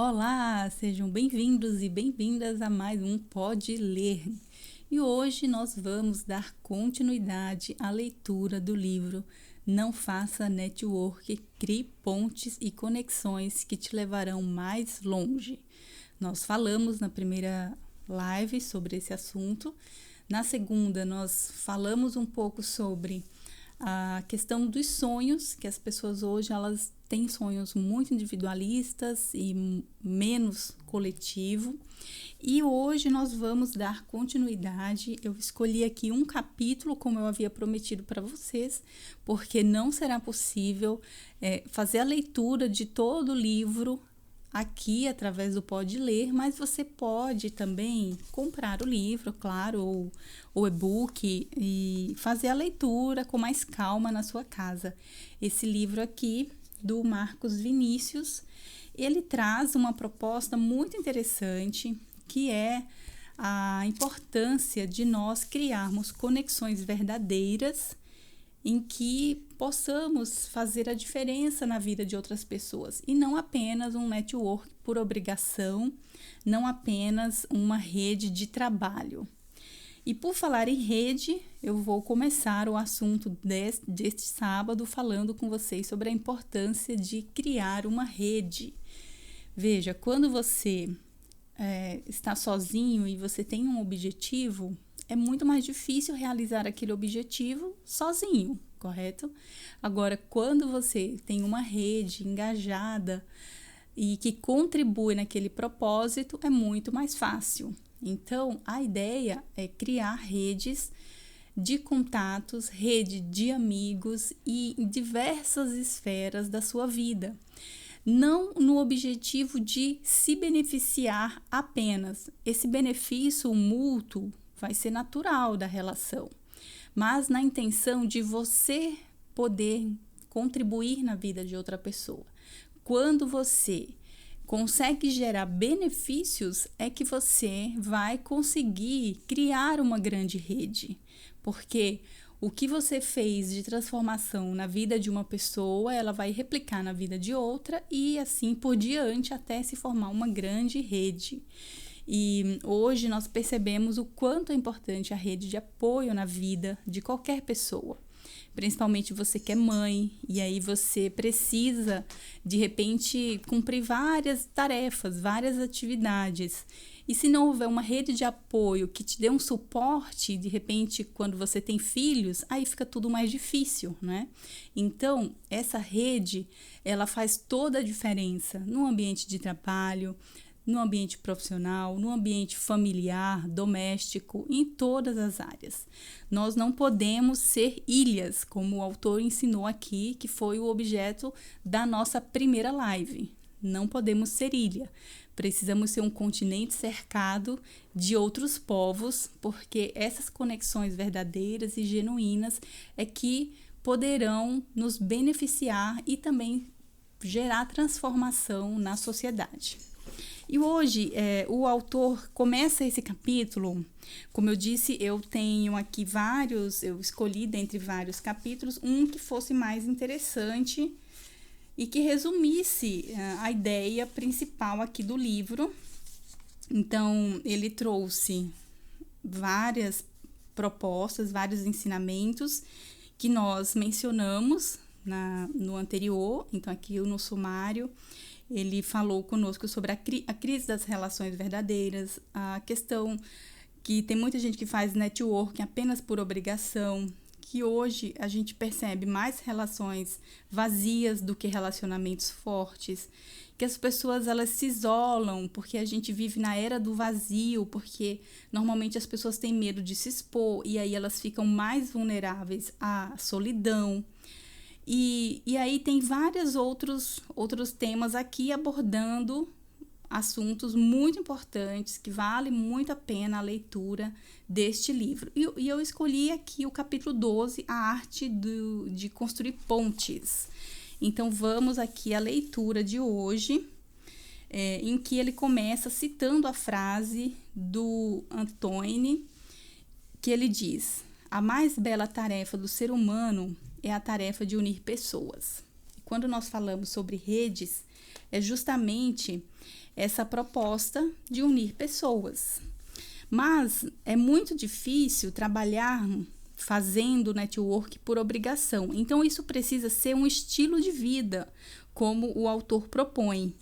Olá, sejam bem-vindos e bem-vindas a mais um Pode Ler. E hoje nós vamos dar continuidade à leitura do livro Não Faça Network, Crie Pontes e Conexões que te levarão mais longe. Nós falamos na primeira live sobre esse assunto. Na segunda, nós falamos um pouco sobre a questão dos sonhos, que as pessoas hoje elas têm sonhos muito individualistas e menos coletivo. E hoje nós vamos dar continuidade. Eu escolhi aqui um capítulo, como eu havia prometido para vocês, porque não será possível fazer a leitura de todo o livro aqui através do Pode Ler, mas você pode também comprar o livro, claro, ou o e-book e fazer a leitura com mais calma na sua casa. Esse livro aqui, do Marcos Vinícius, ele traz uma proposta muito interessante, que é a importância de nós criarmos conexões verdadeiras em que possamos fazer a diferença na vida de outras pessoas e não apenas um network por obrigação, não apenas uma rede de trabalho. E por falar em rede, eu vou começar o assunto deste sábado falando com vocês sobre a importância de criar uma rede. Veja, quando você está sozinho e você tem um objetivo, é muito mais difícil realizar aquele objetivo sozinho, correto? Agora, quando você tem uma rede engajada e que contribui naquele propósito, é muito mais fácil. Então, a ideia é criar redes de contatos, rede de amigos e em diversas esferas da sua vida. Não no objetivo de se beneficiar apenas. Esse benefício mútuo vai ser natural da relação, mas na intenção de você poder contribuir na vida de outra pessoa. Quando você consegue gerar benefícios, é que você vai conseguir criar uma grande rede, porque o que você fez de transformação na vida de uma pessoa, ela vai replicar na vida de outra e assim por diante até se formar uma grande rede. E hoje nós percebemos o quanto é importante a rede de apoio na vida de qualquer pessoa. Principalmente você que é mãe, e aí você precisa, de repente, cumprir várias tarefas, várias atividades. E se não houver uma rede de apoio que te dê um suporte, de repente, quando você tem filhos, aí fica tudo mais difícil, né? Então, essa rede, ela faz toda a diferença no ambiente de trabalho, no ambiente profissional, no ambiente familiar, doméstico, em todas as áreas. Nós não podemos ser ilhas, como o autor ensinou aqui, que foi o objeto da nossa primeira live. Não podemos ser ilha. Precisamos ser um continente cercado de outros povos, porque essas conexões verdadeiras e genuínas é que poderão nos beneficiar e também gerar transformação na sociedade. E hoje o autor começa esse capítulo, como eu disse, eu tenho aqui eu escolhi dentre vários capítulos, um que fosse mais interessante e que resumisse a ideia principal aqui do livro. Então, ele trouxe várias propostas, vários ensinamentos que nós mencionamos no anterior, então aqui no sumário. Ele falou conosco sobre a crise das relações verdadeiras, a questão que tem muita gente que faz networking apenas por obrigação, que hoje a gente percebe mais relações vazias do que relacionamentos fortes, que as pessoas elas se isolam porque a gente vive na era do vazio, porque normalmente as pessoas têm medo de se expor e aí elas ficam mais vulneráveis à solidão. E aí tem vários outros temas aqui abordando assuntos muito importantes que vale muito a pena a leitura deste livro. E eu escolhi aqui o capítulo 12, a arte de construir pontes. Então vamos aqui à leitura de hoje, em que ele começa citando a frase do Antoine, que ele diz: a mais bela tarefa do ser humano é a tarefa de unir pessoas. quando nós falamos sobre redes, é justamente essa proposta de unir pessoas. Mas é muito difícil trabalhar fazendo network por obrigação. Então, isso precisa ser um estilo de vida, como o autor propõe.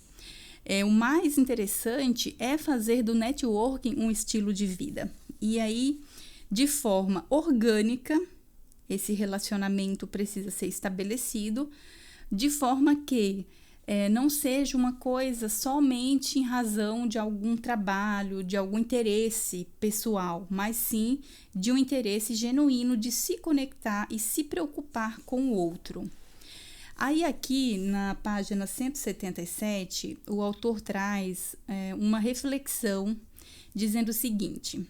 O mais interessante é fazer do networking um estilo de vida. E aí, de forma orgânica, esse relacionamento precisa ser estabelecido, de forma que não seja uma coisa somente em razão de algum trabalho, de algum interesse pessoal, mas sim de um interesse genuíno de se conectar e se preocupar com o outro. Aí aqui na página 177, o autor traz uma reflexão dizendo o seguinte: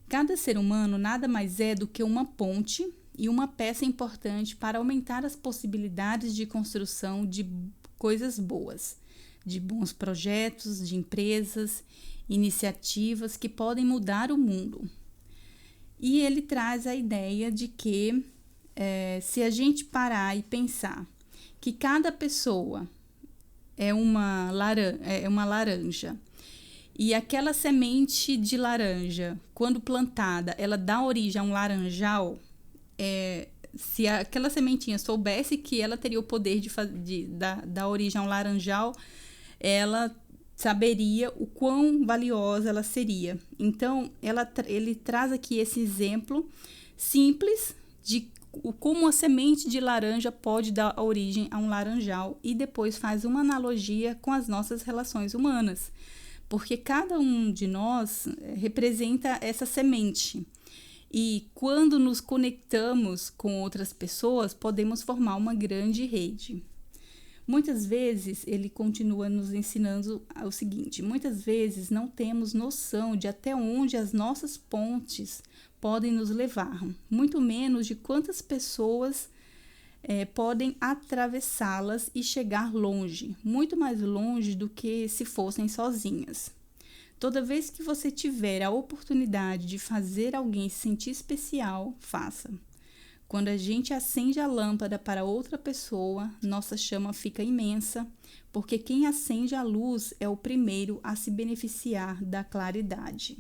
cada ser humano nada mais é do que uma ponte e uma peça importante para aumentar as possibilidades de construção de coisas boas, de bons projetos, de empresas, iniciativas que podem mudar o mundo. E ele traz a ideia de que se a gente parar e pensar que cada pessoa é uma laranja e aquela semente de laranja, quando plantada, ela dá origem a um laranjal, se aquela sementinha soubesse que ela teria o poder de dar origem a um laranjal, ela saberia o quão valiosa ela seria. Então, ele traz aqui esse exemplo simples de como a semente de laranja pode dar origem a um laranjal e depois faz uma analogia com as nossas relações humanas, porque cada um de nós representa essa semente. E quando nos conectamos com outras pessoas, podemos formar uma grande rede. Muitas vezes, ele continua nos ensinando o seguinte: muitas vezes não temos noção de até onde as nossas pontes podem nos levar, muito menos de quantas pessoas podem atravessá-las e chegar longe, muito mais longe do que se fossem sozinhas. Toda vez que você tiver a oportunidade de fazer alguém se sentir especial, faça. Quando a gente acende a lâmpada para outra pessoa, nossa chama fica imensa, porque quem acende a luz é o primeiro a se beneficiar da claridade.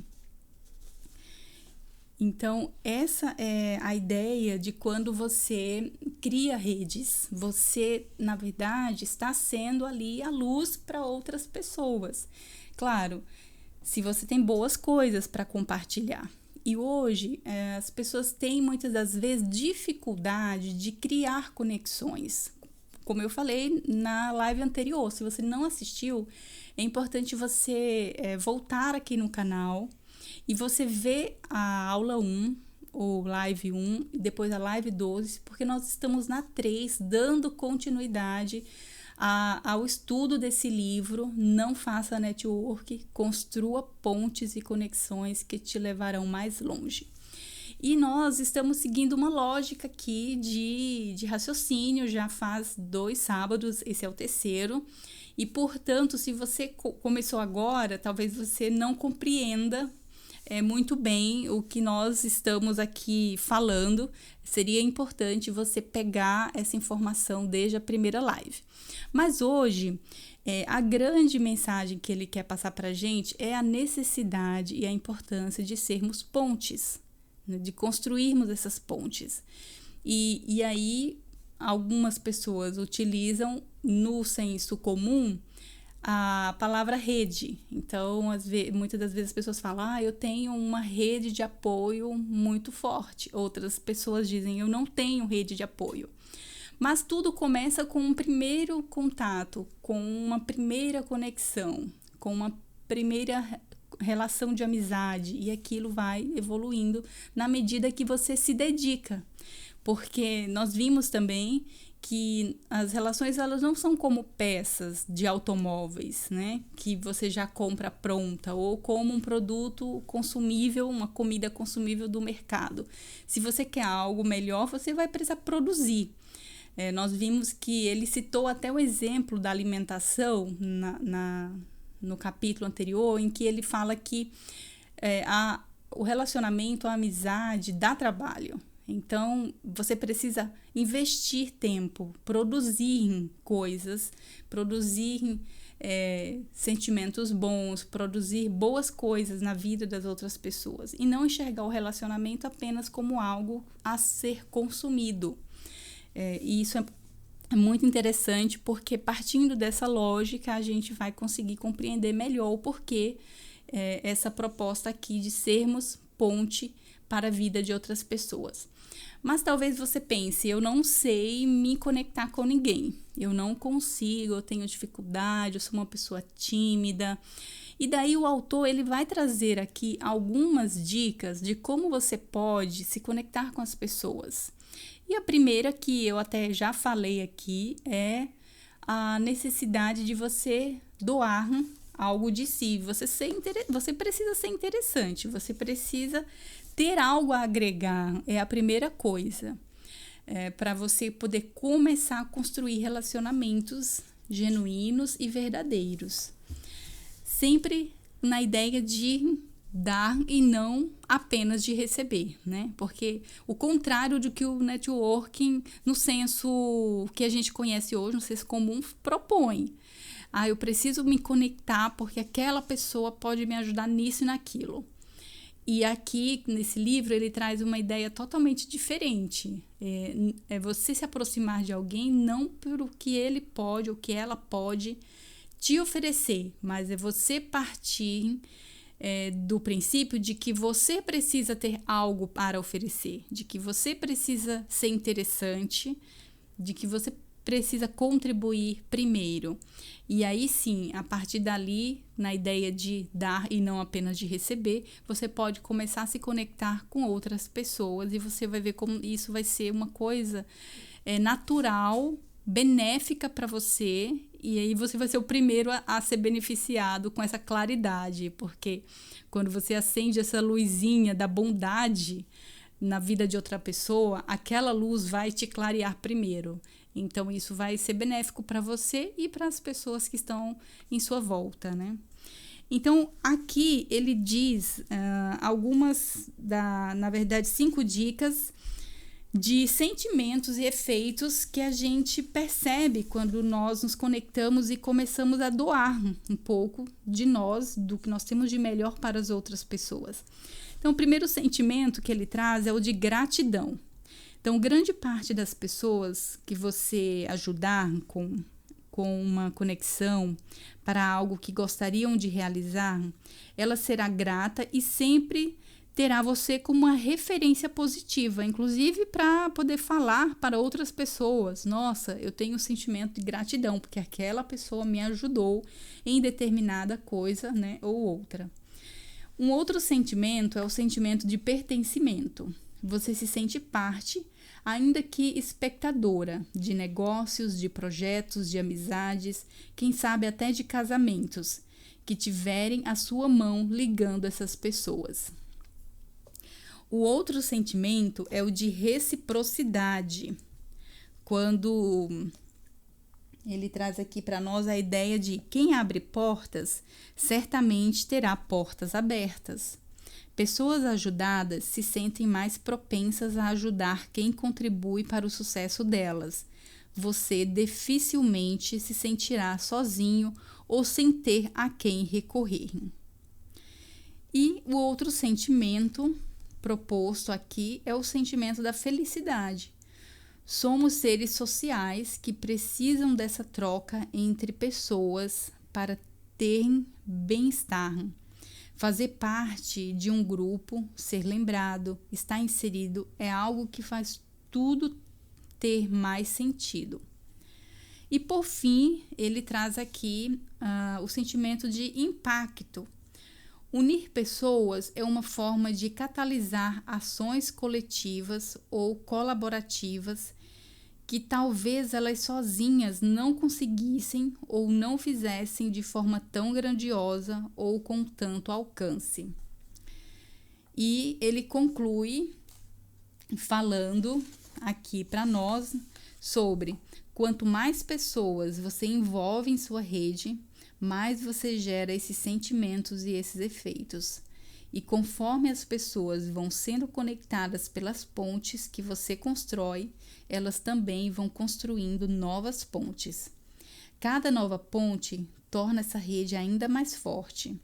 Então, essa é a ideia de quando você cria redes. Você, na verdade, está sendo ali a luz para outras pessoas. Claro, se você tem boas coisas para compartilhar. E hoje, as pessoas têm muitas das vezes dificuldade de criar conexões. Como eu falei na live anterior, se você não assistiu, é importante você voltar aqui no canal e você ver a aula 1, ou live 1, e depois a live 12, porque nós estamos na 3, dando continuidade ao estudo desse livro. Não faça network, construa pontes e conexões que te levarão mais longe. E nós estamos seguindo uma lógica aqui de raciocínio, já faz 2 sábados, esse é o terceiro, e portanto, se você começou agora, talvez você não compreenda muito bem o que nós estamos aqui falando. Seria importante você pegar essa informação desde a primeira live. Mas hoje, a grande mensagem que ele quer passar para a gente é a necessidade e a importância de sermos pontes, né? De construirmos essas pontes. E aí, algumas pessoas utilizam no senso comum a palavra rede. Então, muitas das vezes as pessoas falam: eu tenho uma rede de apoio muito forte. Outras pessoas dizem: eu não tenho rede de apoio. Mas tudo começa com um primeiro contato, com uma primeira conexão, com uma primeira relação de amizade, e aquilo vai evoluindo na medida que você se dedica. Porque nós vimos também que as relações, elas não são como peças de automóveis, né? Que você já compra pronta, ou como um produto consumível, uma comida consumível do mercado. Se você quer algo melhor, você vai precisar produzir. Nós vimos que ele citou até o exemplo da alimentação no capítulo anterior, em que ele fala que o relacionamento, a amizade dá trabalho. Então, você precisa investir tempo, produzir coisas, produzir sentimentos bons, produzir boas coisas na vida das outras pessoas e não enxergar o relacionamento apenas como algo a ser consumido. E isso é muito interessante porque, partindo dessa lógica, a gente vai conseguir compreender melhor o porquê essa proposta aqui de sermos ponte para a vida de outras pessoas. Mas talvez você pense, eu não sei me conectar com ninguém, eu não consigo, eu tenho dificuldade, eu sou uma pessoa tímida. E daí o autor ele vai trazer aqui algumas dicas de como você pode se conectar com as pessoas. E a primeira, que eu até já falei aqui, é a necessidade de você doar algo de si. Você precisa ser interessante, você precisa ter algo a agregar, é a primeira coisa. Para você poder começar a construir relacionamentos genuínos e verdadeiros. Sempre na ideia de dar e não apenas de receber, né? Porque o contrário do que o networking, no senso que a gente conhece hoje, no senso comum, propõe. Eu preciso me conectar porque aquela pessoa pode me ajudar nisso e naquilo. E aqui, nesse livro, ele traz uma ideia totalmente diferente. É você se aproximar de alguém não pelo que ele pode ou que ela pode te oferecer, mas é você partir do princípio de que você precisa ter algo para oferecer, de que você precisa ser interessante, de que você precisa contribuir primeiro. E aí sim, a partir dali, na ideia de dar e não apenas de receber, você pode começar a se conectar com outras pessoas e você vai ver como isso vai ser uma coisa natural, benéfica para você, e aí você vai ser o primeiro a ser beneficiado com essa claridade, porque quando você acende essa luzinha da bondade na vida de outra pessoa, aquela luz vai te clarear primeiro. Então, isso vai ser benéfico para você e para as pessoas que estão em sua volta, né? Então, aqui ele diz algumas, na verdade, 5 dicas de sentimentos e efeitos que a gente percebe quando nós nos conectamos e começamos a doar um pouco de nós, do que nós temos de melhor para as outras pessoas. Então, o primeiro sentimento que ele traz é o de gratidão. Então, grande parte das pessoas que você ajudar com uma conexão para algo que gostariam de realizar, ela será grata e sempre terá você como uma referência positiva, inclusive para poder falar para outras pessoas. Nossa, eu tenho um sentimento de gratidão, porque aquela pessoa me ajudou em determinada coisa, né, ou outra. Um outro sentimento é o sentimento de pertencimento. Você se sente parte, ainda que espectadora, de negócios, de projetos, de amizades, quem sabe até de casamentos, que tiverem a sua mão ligando essas pessoas. O outro sentimento é o de reciprocidade, quando ele traz aqui para nós a ideia de quem abre portas, certamente terá portas abertas. Pessoas ajudadas se sentem mais propensas a ajudar quem contribui para o sucesso delas. Você dificilmente se sentirá sozinho ou sem ter a quem recorrer. E o outro sentimento proposto aqui é o sentimento da felicidade. Somos seres sociais que precisam dessa troca entre pessoas para terem bem-estar. Fazer parte de um grupo, ser lembrado, estar inserido é algo que faz tudo ter mais sentido. E por fim, ele traz aqui o sentimento de impacto. Unir pessoas é uma forma de catalisar ações coletivas ou colaborativas que talvez elas sozinhas não conseguissem ou não fizessem de forma tão grandiosa ou com tanto alcance. E ele conclui falando aqui para nós sobre quanto mais pessoas você envolve em sua rede, mais você gera esses sentimentos e esses efeitos. E conforme as pessoas vão sendo conectadas pelas pontes que você constrói, elas também vão construindo novas pontes. Cada nova ponte torna essa rede ainda mais forte.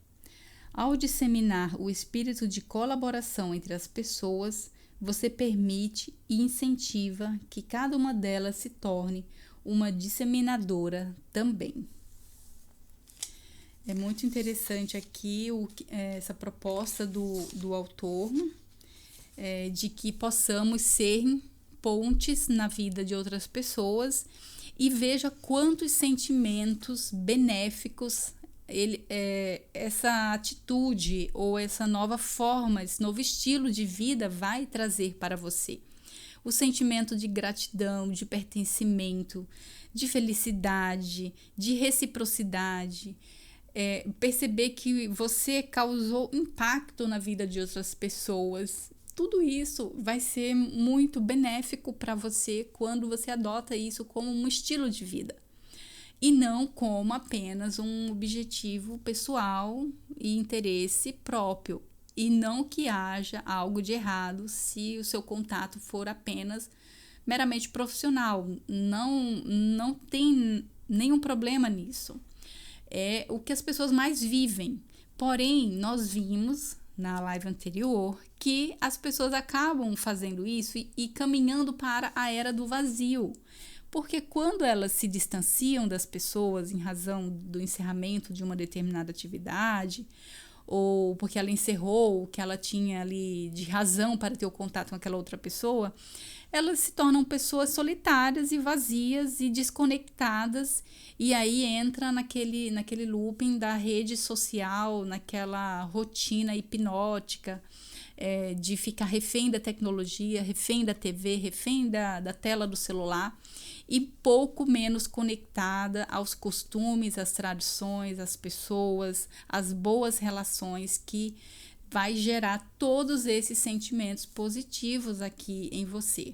Ao disseminar o espírito de colaboração entre as pessoas, você permite e incentiva que cada uma delas se torne uma disseminadora também. É muito interessante aqui essa proposta do autor, de que possamos ser pontes na vida de outras pessoas, e veja quantos sentimentos benéficos essa atitude ou essa nova forma, esse novo estilo de vida vai trazer para você. O sentimento de gratidão, de pertencimento, de felicidade, de reciprocidade, perceber que você causou impacto na vida de outras pessoas. Tudo isso vai ser muito benéfico para você quando você adota isso como um estilo de vida e não como apenas um objetivo pessoal e interesse próprio. E não que haja algo de errado se o seu contato for apenas meramente profissional. Não tem nenhum problema nisso. É o que as pessoas mais vivem. Porém, nós vimos na live anterior que as pessoas acabam fazendo isso e caminhando para a era do vazio. Porque quando elas se distanciam das pessoas em razão do encerramento de uma determinada atividade, ou porque ela encerrou o que ela tinha ali de razão para ter o contato com aquela outra pessoa, elas se tornam pessoas solitárias e vazias e desconectadas, e aí entra naquele looping da rede social, naquela rotina hipnótica, de ficar refém da tecnologia, refém da TV, refém da tela do celular, e pouco menos conectada aos costumes, às tradições, às pessoas, às boas relações que vai gerar todos esses sentimentos positivos aqui em você.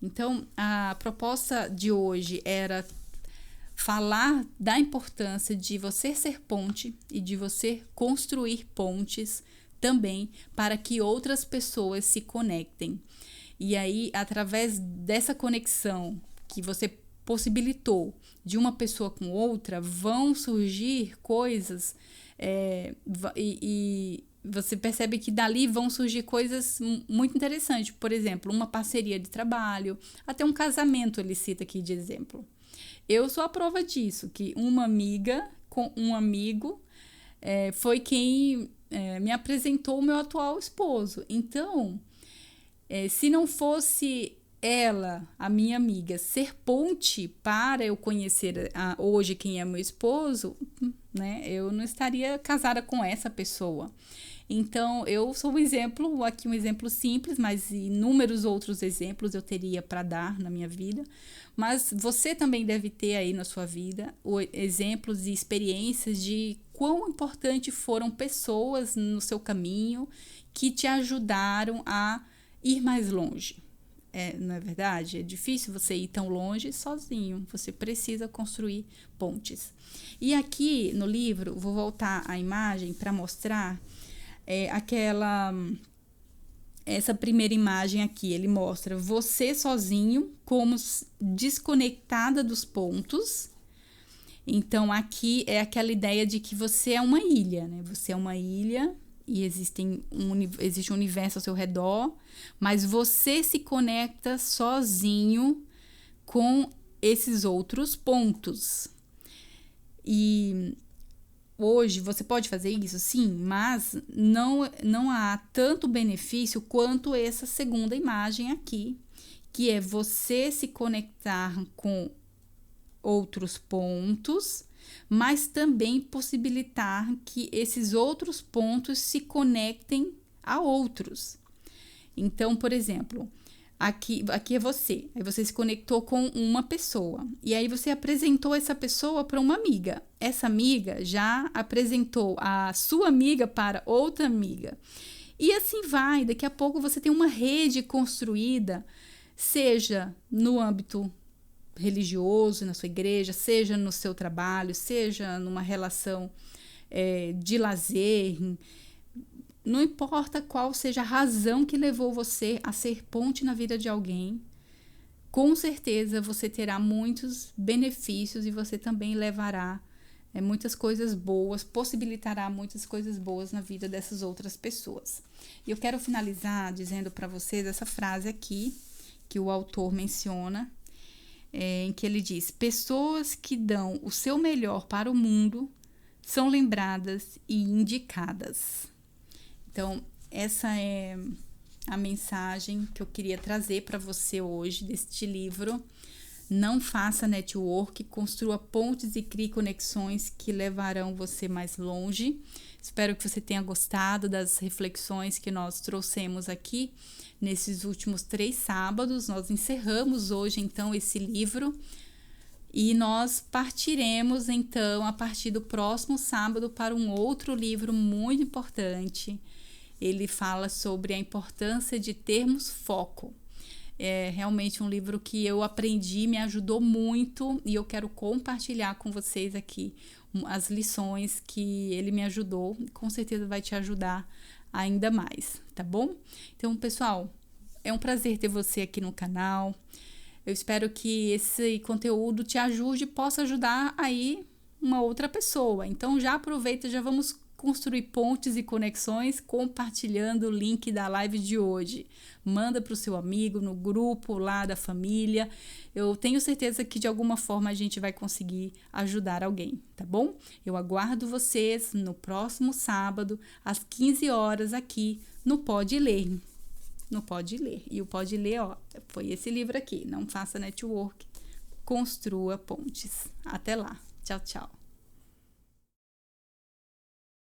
Então, a proposta de hoje era falar da importância de você ser ponte e de você construir pontes também para que outras pessoas se conectem. E aí, através dessa conexão que você possibilitou de uma pessoa com outra, vão surgir coisas e você percebe que dali vão surgir coisas muito interessantes. Por exemplo, uma parceria de trabalho, até um casamento ele cita aqui de exemplo. Eu sou a prova disso, que uma amiga com um amigo foi quem me apresentou o meu atual esposo. Então, se não fosse ela, a minha amiga, ser ponte para eu conhecer hoje quem é meu esposo, né, eu não estaria casada com essa pessoa. Então, eu sou um exemplo, aqui um exemplo simples, mas inúmeros outros exemplos eu teria para dar na minha vida. Mas você também deve ter aí na sua vida exemplos e experiências de quão importante foram pessoas no seu caminho que te ajudaram a ir mais longe. Não é verdade? É difícil você ir tão longe sozinho. Você precisa construir pontes. E aqui no livro, vou voltar a imagem para mostrar essa primeira imagem aqui. Ele mostra você sozinho, como desconectada dos pontos. Então, aqui é aquela ideia de que você é uma ilha, né? Você é uma ilha e existe um universo ao seu redor, mas você se conecta sozinho com esses outros pontos. E hoje você pode fazer isso, sim, mas não há tanto benefício quanto essa segunda imagem aqui, que é você se conectar com outros pontos, mas também possibilitar que esses outros pontos se conectem a outros. Então, por exemplo, aqui é você. Aí você se conectou com uma pessoa. E aí você apresentou essa pessoa para uma amiga. Essa amiga já apresentou a sua amiga para outra amiga. E assim vai. Daqui a pouco você tem uma rede construída, seja no âmbito religioso, na sua igreja, seja no seu trabalho, seja numa relação de lazer, não importa qual seja a razão que levou você a ser ponte na vida de alguém, com certeza você terá muitos benefícios e você também levará muitas coisas boas, possibilitará muitas coisas boas na vida dessas outras pessoas. E eu quero finalizar dizendo para vocês essa frase aqui, que o autor menciona, em que ele diz: pessoas que dão o seu melhor para o mundo são lembradas e indicadas. Então, essa é a mensagem que eu queria trazer para você hoje deste livro. Não faça network, construa pontes e crie conexões que levarão você mais longe. Espero que você tenha gostado das reflexões que nós trouxemos aqui nesses últimos 3 sábados. Nós encerramos hoje, então, esse livro e nós partiremos, então, a partir do próximo sábado para um outro livro muito importante. Ele fala sobre a importância de termos foco. É realmente um livro que eu aprendi, me ajudou muito e eu quero compartilhar com vocês aqui as lições que ele me ajudou. Com certeza vai te ajudar ainda mais, tá bom? Então, pessoal, é um prazer ter você aqui no canal. Eu espero que esse conteúdo te ajude, possa ajudar aí uma outra pessoa. Então, já aproveita, já vamos construir pontes e conexões compartilhando o link da live de hoje. Manda para o seu amigo, no grupo lá da família. Eu tenho certeza que de alguma forma a gente vai conseguir ajudar alguém, tá bom? Eu aguardo vocês no próximo sábado, às 15 horas, aqui no Pode Ler. No Pode Ler. E o Pode Ler, ó, foi esse livro aqui. Não faça network, construa pontes. Até lá. Tchau, tchau.